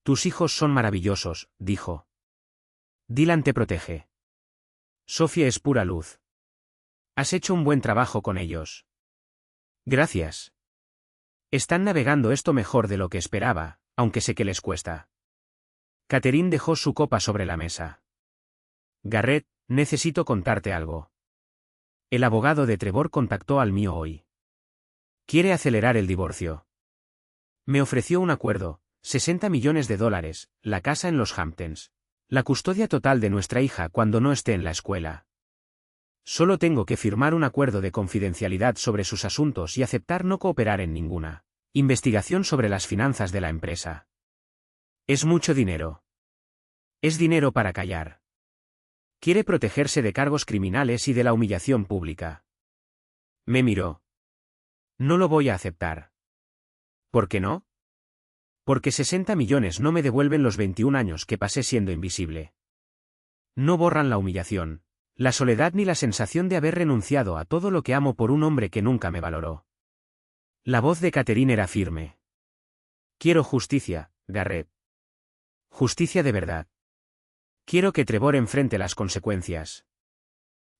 Tus hijos son maravillosos, dijo. Dylan te protege. Sophie es pura luz. Has hecho un buen trabajo con ellos. Gracias. Están navegando esto mejor de lo que esperaba, aunque sé que les cuesta. Catherine dejó su copa sobre la mesa. Garrett, necesito contarte algo. El abogado de Trevor contactó al mío hoy. Quiere acelerar el divorcio. Me ofreció un acuerdo, $60 millones, la casa en los Hamptons. La custodia total de nuestra hija cuando no esté en la escuela. Solo tengo que firmar un acuerdo de confidencialidad sobre sus asuntos y aceptar no cooperar en ninguna investigación sobre las finanzas de la empresa. Es mucho dinero. Es dinero para callar. Quiere protegerse de cargos criminales y de la humillación pública. Me miró. No lo voy a aceptar. ¿Por qué no? Porque 60 millones no me devuelven los 21 años que pasé siendo invisible. No borran la humillación, la soledad ni la sensación de haber renunciado a todo lo que amo por un hombre que nunca me valoró. La voz de Catherine era firme. Quiero justicia, Garrett. Justicia de verdad. Quiero que Trevor enfrente las consecuencias.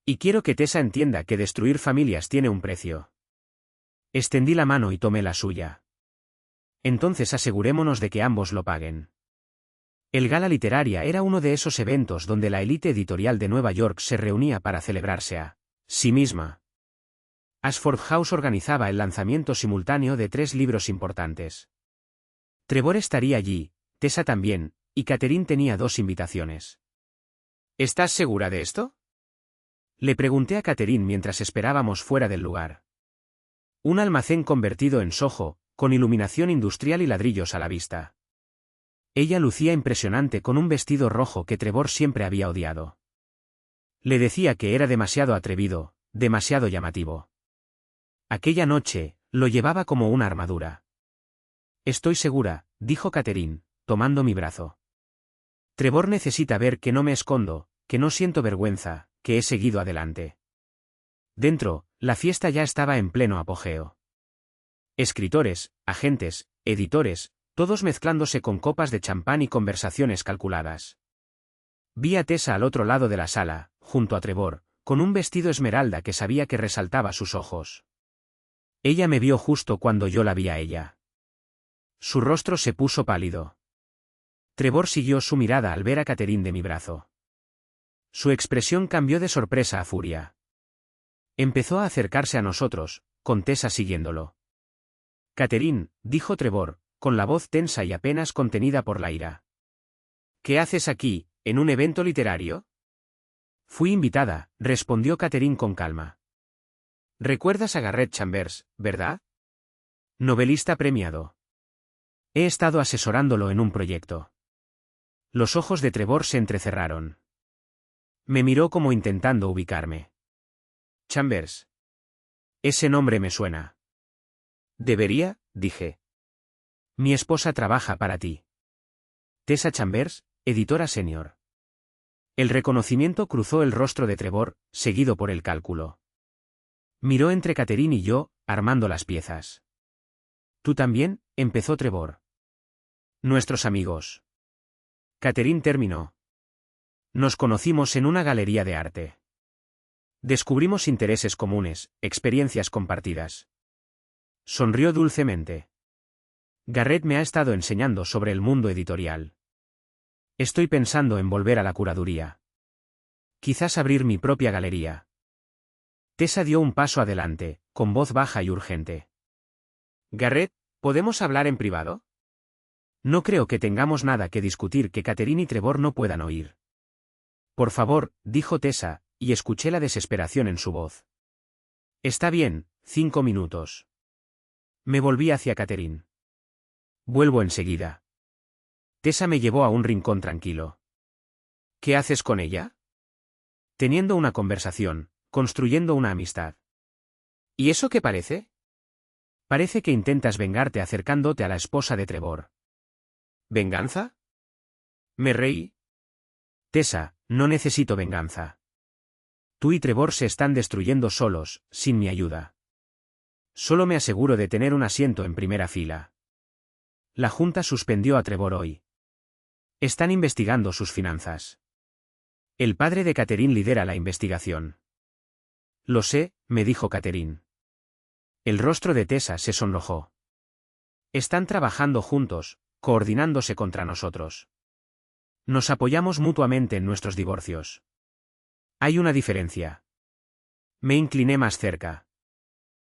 Y quiero que Tessa entienda que destruir familias tiene un precio. Extendí la mano y tomé la suya. Entonces asegurémonos de que ambos lo paguen. El Gala Literaria era uno de esos eventos donde la élite editorial de Nueva York se reunía para celebrarse a sí misma. Ashford House organizaba el lanzamiento simultáneo de 3 libros importantes. Trevor estaría allí, Tessa también, y Catherine tenía 2 invitaciones. ¿Estás segura de esto? Le pregunté a Catherine mientras esperábamos fuera del lugar. Un almacén convertido en Soho, con iluminación industrial y ladrillos a la vista. Ella lucía impresionante con un vestido rojo que Trevor siempre había odiado. Le decía que era demasiado atrevido, demasiado llamativo. Aquella noche, lo llevaba como una armadura. Estoy segura, dijo Catherine, tomando mi brazo. Trevor necesita ver que no me escondo, que no siento vergüenza, que he seguido adelante. Dentro, la fiesta ya estaba en pleno apogeo. Escritores, agentes, editores, todos mezclándose con copas de champán y conversaciones calculadas. Vi a Tessa al otro lado de la sala, junto a Trevor, con un vestido esmeralda que sabía que resaltaba sus ojos. Ella me vio justo cuando yo la vi a ella. Su rostro se puso pálido. Trevor siguió su mirada al ver a Catherine de mi brazo. Su expresión cambió de sorpresa a furia. Empezó a acercarse a nosotros, con Tessa siguiéndolo. Catherine, dijo Trevor, con la voz tensa y apenas contenida por la ira. ¿Qué haces aquí, en un evento literario? Fui invitada, respondió Catherine con calma. ¿Recuerdas a Garrett Chambers, verdad? Novelista premiado. He estado asesorándolo en un proyecto. Los ojos de Trevor se entrecerraron. Me miró como intentando ubicarme. Chambers. Ese nombre me suena. Debería, dije. Mi esposa trabaja para ti. Tessa Chambers, editora senior. El reconocimiento cruzó el rostro de Trevor, seguido por el cálculo. Miró entre Catherine y yo, armando las piezas. ¿Tú también? Empezó Trevor. Nuestros amigos. Catherine terminó. Nos conocimos en una galería de arte. Descubrimos intereses comunes, experiencias compartidas. Sonrió dulcemente. Garrett me ha estado enseñando sobre el mundo editorial. Estoy pensando en volver a la curaduría. Quizás abrir mi propia galería. Tessa dio un paso adelante, con voz baja y urgente. Garrett, ¿podemos hablar en privado? No creo que tengamos nada que discutir que Catherine y Trevor no puedan oír. Por favor, dijo Tessa, y escuché la desesperación en su voz. Está bien, 5 minutos. Me volví hacia Catherine. Vuelvo enseguida. Tessa me llevó a un rincón tranquilo. ¿Qué haces con ella? Teniendo una conversación, construyendo una amistad. ¿Y eso qué parece? Parece que intentas vengarte acercándote a la esposa de Trevor. ¿Venganza? Me reí. Tessa, no necesito venganza. Tú y Trevor se están destruyendo solos, sin mi ayuda. Solo me aseguro de tener un asiento en primera fila. La Junta suspendió a Trevor hoy. Están investigando sus finanzas. El padre de Catherine lidera la investigación. Lo sé, me dijo Catherine. El rostro de Tessa se sonrojó. Están trabajando juntos, coordinándose contra nosotros. Nos apoyamos mutuamente en nuestros divorcios. Hay una diferencia. Me incliné más cerca.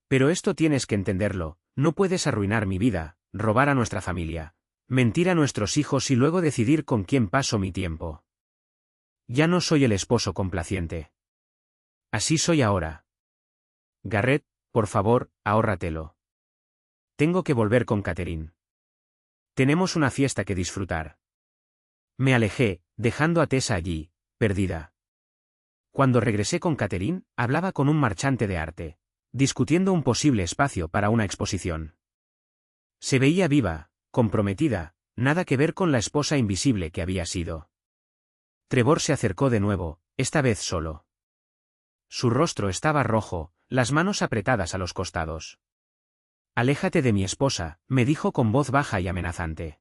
Pero esto tienes que entenderlo, no puedes arruinar mi vida, robar a nuestra familia, mentir a nuestros hijos y luego decidir con quién paso mi tiempo. Ya no soy el esposo complaciente. Así soy ahora. Garrett, por favor, ahórratelo. Tengo que volver con Catherine. Tenemos una fiesta que disfrutar. Me alejé, dejando a Tessa allí, perdida. Cuando regresé con Catherine, hablaba con un marchante de arte, discutiendo un posible espacio para una exposición. Se veía viva, comprometida, nada que ver con la esposa invisible que había sido. Trevor se acercó de nuevo, esta vez solo. Su rostro estaba rojo, las manos apretadas a los costados. Aléjate de mi esposa, me dijo con voz baja y amenazante.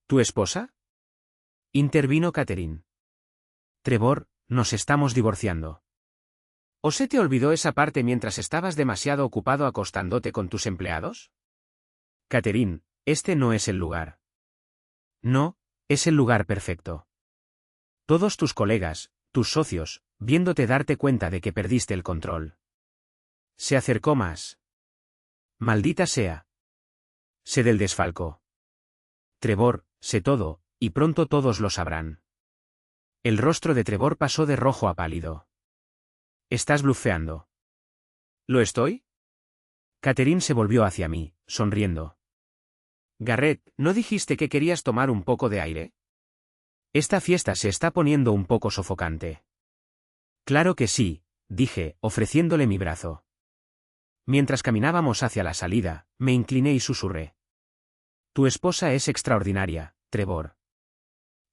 ¿Tu esposa? Intervino Catherine. Trevor, nos estamos divorciando. ¿O se te olvidó esa parte mientras estabas demasiado ocupado acostándote con tus empleados? Catherine, este no es el lugar. No, es el lugar perfecto. Todos tus colegas, tus socios, viéndote darte cuenta de que perdiste el control. Se acercó más. Maldita sea. Sé del desfalco. Trevor, sé todo, y pronto todos lo sabrán. El rostro de Trevor pasó de rojo a pálido. Estás blufeando. ¿Lo estoy? Catherine se volvió hacia mí, sonriendo. Garrett, ¿no dijiste que querías tomar un poco de aire? Esta fiesta se está poniendo un poco sofocante. Claro que sí, dije, ofreciéndole mi brazo. Mientras caminábamos hacia la salida, me incliné y susurré. Tu esposa es extraordinaria, Trevor.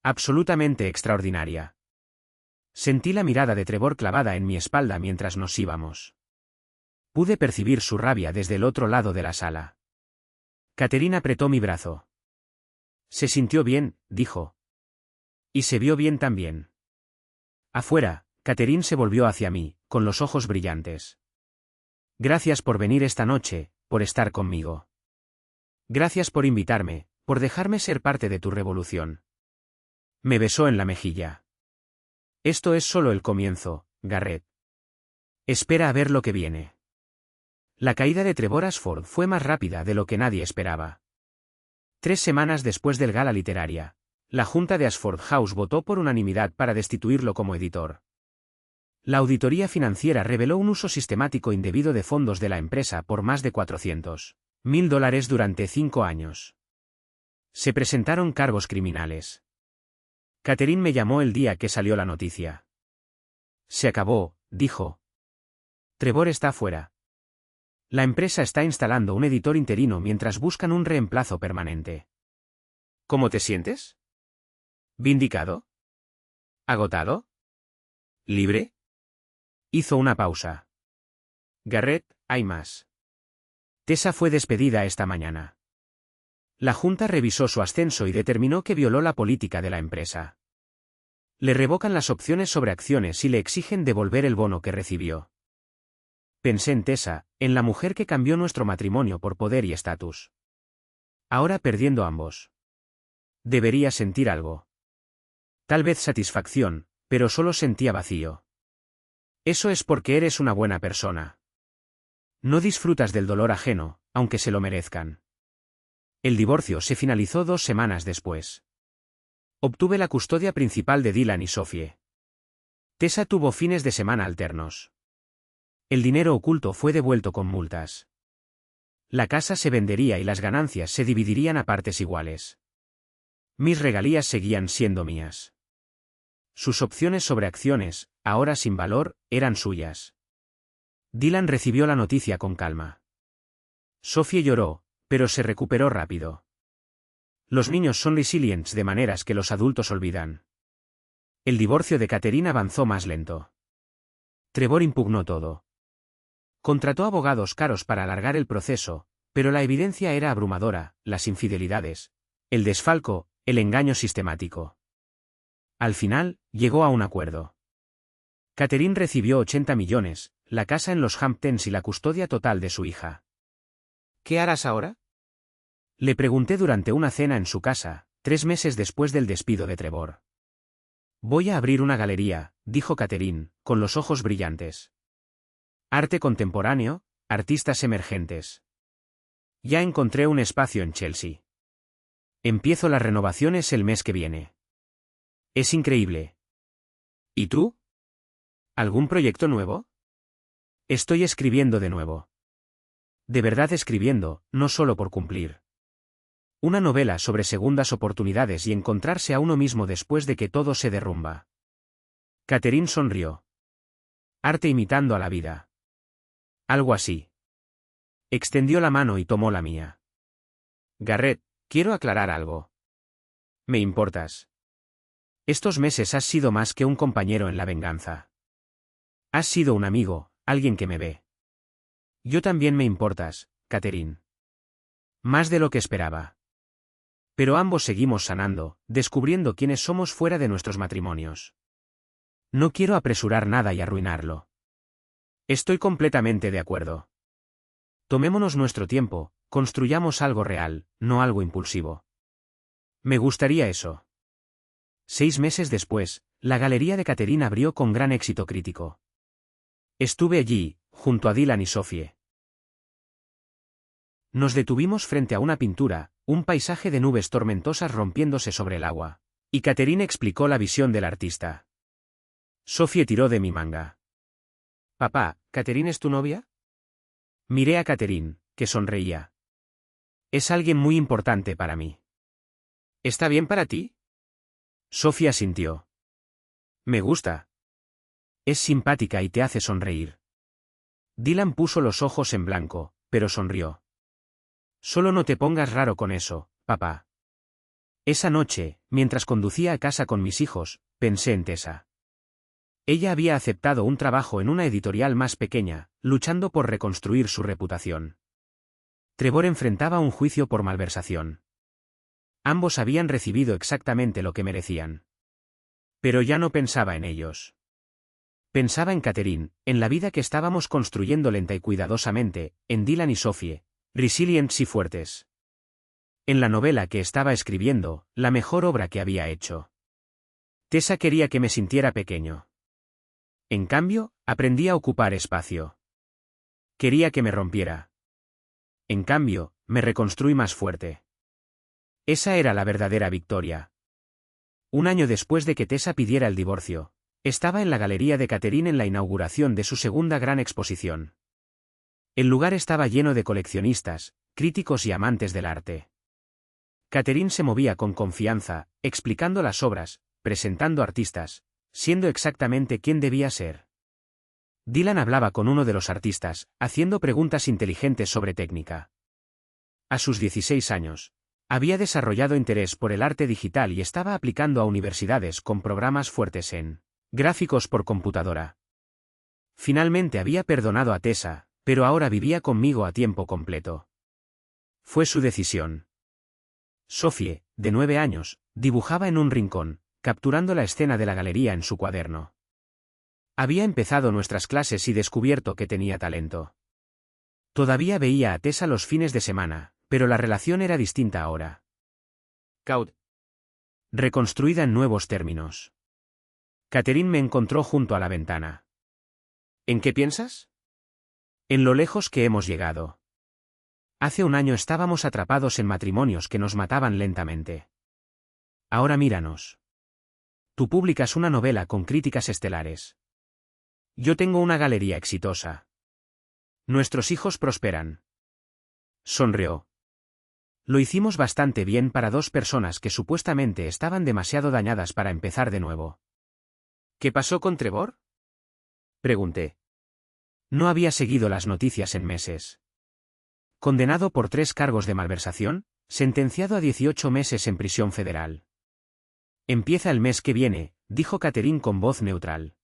Absolutamente extraordinaria. Sentí la mirada de Trevor clavada en mi espalda mientras nos íbamos. Pude percibir su rabia desde el otro lado de la sala. Catherine apretó mi brazo. Se sintió bien, dijo. Y se vio bien también. Afuera, Catherine se volvió hacia mí, con los ojos brillantes. Gracias por venir esta noche, por estar conmigo. Gracias por invitarme, por dejarme ser parte de tu revolución. Me besó en la mejilla. Esto es solo el comienzo, Garrett. Espera a ver lo que viene. La caída de Trevor Ashford fue más rápida de lo que nadie esperaba. 3 semanas después del gala literaria, la junta de Ashford House votó por unanimidad para destituirlo como editor. La auditoría financiera reveló un uso sistemático indebido de fondos de la empresa por más de $400.000 durante 5 años. Se presentaron cargos criminales. Catherine me llamó el día que salió la noticia. Se acabó, dijo. Trevor está fuera. La empresa está instalando un editor interino mientras buscan un reemplazo permanente. ¿Cómo te sientes? ¿Vindicado? ¿Agotado? ¿Libre? Hizo una pausa. Garrett, hay más. Tessa fue despedida esta mañana. La junta revisó su ascenso y determinó que violó la política de la empresa. Le revocan las opciones sobre acciones y le exigen devolver el bono que recibió. Pensé en Tessa, en la mujer que cambió nuestro matrimonio por poder y estatus. Ahora perdiendo ambos. Debería sentir algo. Tal vez satisfacción, pero solo sentía vacío. Eso es porque eres una buena persona. No disfrutas del dolor ajeno, aunque se lo merezcan. El divorcio se finalizó 2 semanas después. Obtuve la custodia principal de Dylan y Sophie. Tessa tuvo fines de semana alternos. El dinero oculto fue devuelto con multas. La casa se vendería y las ganancias se dividirían a partes iguales. Mis regalías seguían siendo mías. Sus opciones sobre acciones, ahora sin valor, eran suyas. Dylan recibió la noticia con calma. Sophie lloró, pero se recuperó rápido. Los niños son resilientes de maneras que los adultos olvidan. El divorcio de Catherine avanzó más lento. Trevor impugnó todo. Contrató abogados caros para alargar el proceso, pero la evidencia era abrumadora: las infidelidades, el desfalco, el engaño sistemático. Al final, llegó a un acuerdo. Catherine recibió 80 millones, la casa en los Hamptons y la custodia total de su hija. ¿Qué harás ahora? Le pregunté durante una cena en su casa, 3 meses después del despido de Trevor. Voy a abrir una galería, dijo Catherine, con los ojos brillantes. Arte contemporáneo, artistas emergentes. Ya encontré un espacio en Chelsea. Empiezo las renovaciones el mes que viene. Es increíble. ¿Y tú? ¿Algún proyecto nuevo? Estoy escribiendo de nuevo. De verdad escribiendo, no solo por cumplir. Una novela sobre segundas oportunidades y encontrarse a uno mismo después de que todo se derrumba. Catherine sonrió. Arte imitando a la vida. Algo así. Extendió la mano y tomó la mía. Garrett, quiero aclarar algo. Me importas. Estos meses has sido más que un compañero en la venganza. Has sido un amigo, alguien que me ve. Yo también me importas, Catherine. Más de lo que esperaba. Pero ambos seguimos sanando, descubriendo quiénes somos fuera de nuestros matrimonios. No quiero apresurar nada y arruinarlo. Estoy completamente de acuerdo. Tomémonos nuestro tiempo, construyamos algo real, no algo impulsivo. Me gustaría eso. 6 meses después, la galería de Catherine abrió con gran éxito crítico. Estuve allí, junto a Dylan y Sophie. Nos detuvimos frente a una pintura, un paisaje de nubes tormentosas rompiéndose sobre el agua, y Catherine explicó la visión del artista. Sophie tiró de mi manga. Papá, ¿Catherine es tu novia? Miré a Catherine, que sonreía. Es alguien muy importante para mí. ¿Está bien para ti? Sophie asintió. Me gusta. Es simpática y te hace sonreír. Dylan puso los ojos en blanco, pero sonrió. Solo no te pongas raro con eso, papá. Esa noche, mientras conducía a casa con mis hijos, pensé en Tessa. Ella había aceptado un trabajo en una editorial más pequeña, luchando por reconstruir su reputación. Trevor enfrentaba un juicio por malversación. Ambos habían recibido exactamente lo que merecían. Pero ya no pensaba en ellos. Pensaba en Catherine, en la vida que estábamos construyendo lenta y cuidadosamente, en Dylan y Sophie, resilientes y fuertes. En la novela que estaba escribiendo, la mejor obra que había hecho. Tessa quería que me sintiera pequeño. En cambio, aprendí a ocupar espacio. Quería que me rompiera. En cambio, me reconstruí más fuerte. Esa era la verdadera victoria. Un año después de que Tessa pidiera el divorcio, estaba en la galería de Catherine en la inauguración de su segunda gran exposición. El lugar estaba lleno de coleccionistas, críticos y amantes del arte. Catherine se movía con confianza, explicando las obras, presentando artistas, siendo exactamente quién debía ser. Dylan hablaba con uno de los artistas, haciendo preguntas inteligentes sobre técnica. A sus 16 años, había desarrollado interés por el arte digital y estaba aplicando a universidades con programas fuertes en gráficos por computadora. Finalmente había perdonado a Tessa, pero ahora vivía conmigo a tiempo completo. Fue su decisión. Sophie, de 9 años, dibujaba en un rincón, capturando la escena de la galería en su cuaderno. Había empezado nuestras clases y descubierto que tenía talento. Todavía veía a Tessa los fines de semana, pero la relación era distinta ahora. Caud. Reconstruida en nuevos términos. Catherine me encontró junto a la ventana. ¿En qué piensas? En lo lejos que hemos llegado. Hace un año estábamos atrapados en matrimonios que nos mataban lentamente. Ahora míranos. Tú publicas una novela con críticas estelares. Yo tengo una galería exitosa. Nuestros hijos prosperan. Sonrió. Lo hicimos bastante bien para dos personas que supuestamente estaban demasiado dañadas para empezar de nuevo. ¿Qué pasó con Trevor? Pregunté. No había seguido las noticias en meses. Condenado por 3 cargos de malversación, sentenciado a 18 meses en prisión federal. Empieza el mes que viene, dijo Catherine con voz neutral.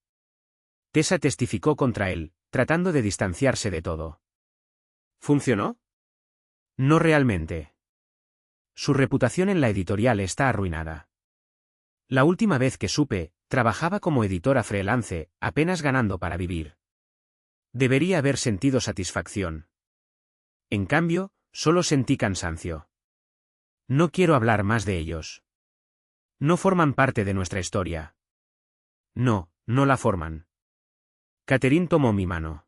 Tessa testificó contra él, tratando de distanciarse de todo. ¿Funcionó? No realmente. Su reputación en la editorial está arruinada. La última vez que supe, trabajaba como editora freelance, apenas ganando para vivir. Debería haber sentido satisfacción. En cambio, solo sentí cansancio. No quiero hablar más de ellos. No forman parte de nuestra historia. No, no la forman. Catherine tomó mi mano.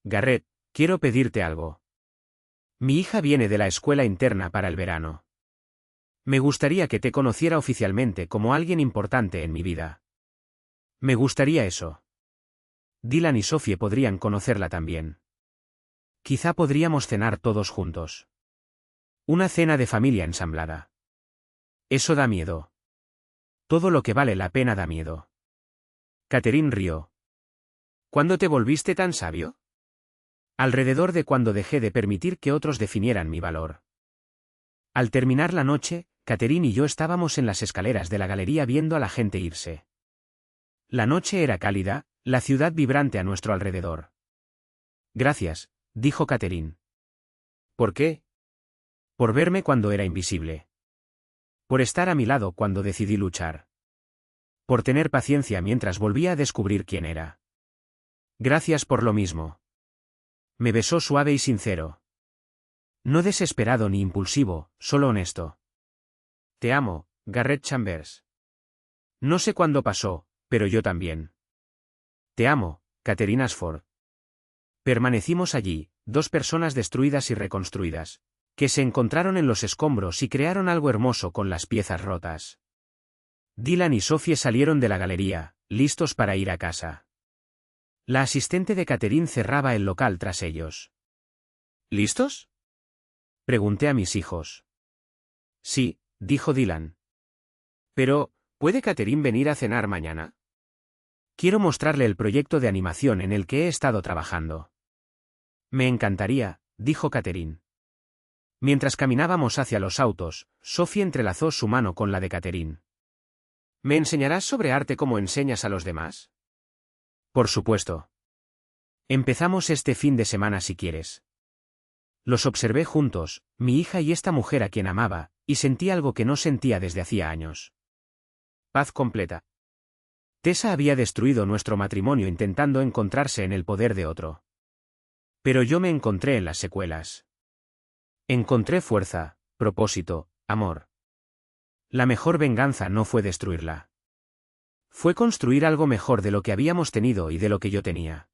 Garrett, quiero pedirte algo. Mi hija viene de la escuela interna para el verano. Me gustaría que te conociera oficialmente como alguien importante en mi vida. Me gustaría eso. Dylan y Sophie podrían conocerla también. Quizá podríamos cenar todos juntos. Una cena de familia ensamblada. Eso da miedo. Todo lo que vale la pena da miedo. Catherine rió. ¿Cuándo te volviste tan sabio? Alrededor de cuando dejé de permitir que otros definieran mi valor. Al terminar la noche, Catherine y yo estábamos en las escaleras de la galería viendo a la gente irse. La noche era cálida, la ciudad vibrante a nuestro alrededor. Gracias, dijo Catherine. ¿Por qué? Por verme cuando era invisible. Por estar a mi lado cuando decidí luchar. Por tener paciencia mientras volvía a descubrir quién era. Gracias por lo mismo. Me besó suave y sincero. No desesperado ni impulsivo, solo honesto. Te amo, Garrett Chambers. No sé cuándo pasó, pero yo también. Te amo, Catherine Ashford. Permanecimos allí, dos personas destruidas y reconstruidas, que se encontraron en los escombros y crearon algo hermoso con las piezas rotas. Dylan y Sophie salieron de la galería, listos para ir a casa. La asistente de Catherine cerraba el local tras ellos. ¿Listos? Pregunté a mis hijos. Sí, dijo Dylan. Pero, ¿puede Catherine venir a cenar mañana? Quiero mostrarle el proyecto de animación en el que he estado trabajando. Me encantaría, dijo Catherine. Mientras caminábamos hacia los autos, Sophie entrelazó su mano con la de Catherine. ¿Me enseñarás sobre arte como enseñas a los demás? Por supuesto. Empezamos este fin de semana si quieres. Los observé juntos, mi hija y esta mujer a quien amaba, y sentí algo que no sentía desde hacía años. Paz completa. Tessa había destruido nuestro matrimonio intentando encontrarse en el poder de otro. Pero yo me encontré en las secuelas. Encontré fuerza, propósito, amor. La mejor venganza no fue destruirla. Fue construir algo mejor de lo que habíamos tenido y de lo que yo tenía.